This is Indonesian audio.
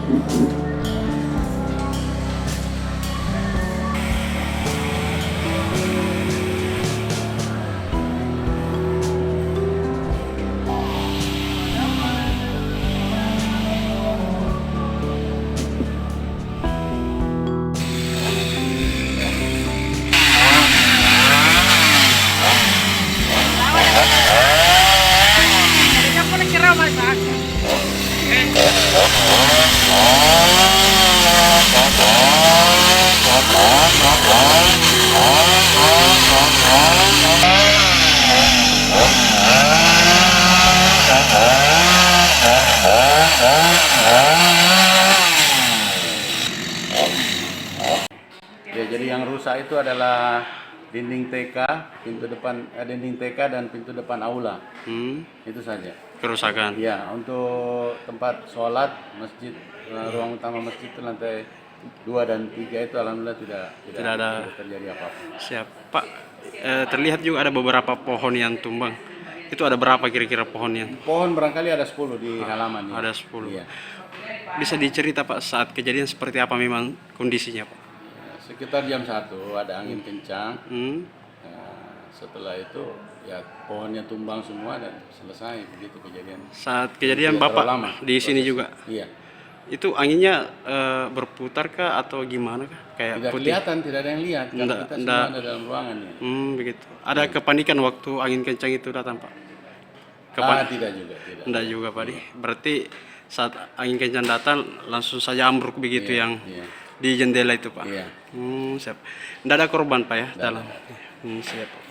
Ya, jadi yang rusak itu adalah dinding TK, dinding TK dan pintu depan aula. Itu saja. Kerusakan. Ya, untuk tempat sholat masjid, ruang utama masjid itu lantai 2 dan 3 itu alhamdulillah tidak ada terjadi apa-apa. Siap, Pak. Terlihat juga ada beberapa pohon yang tumbang. Itu ada berapa kira-kira pohonnya? Pohon barangkali ada 10 di halaman. Ada 10. Iya. Bisa dicerita Pak saat kejadian seperti apa memang kondisinya Pak? Sekitar jam 1 ada angin kencang. Setelah itu ya pohonnya tumbang semua dan selesai begitu kejadian. Saat kejadian Bapak di sini juga? Iya. Itu anginnya berputar kah atau gimana kah? Kayak Tidak putih? kelihatan, tidak ada yang lihat karena kita semua ada dalam ruangan ya. Begitu. Ada kepanikan waktu angin kencang itu datang Pak? Tidak juga. Tidak juga Pak. Berarti saat angin kencang datang langsung saja ambruk begitu yang di jendela itu Pak? Iya. Siap. Tidak ada korban Pak ya dalam? Siap.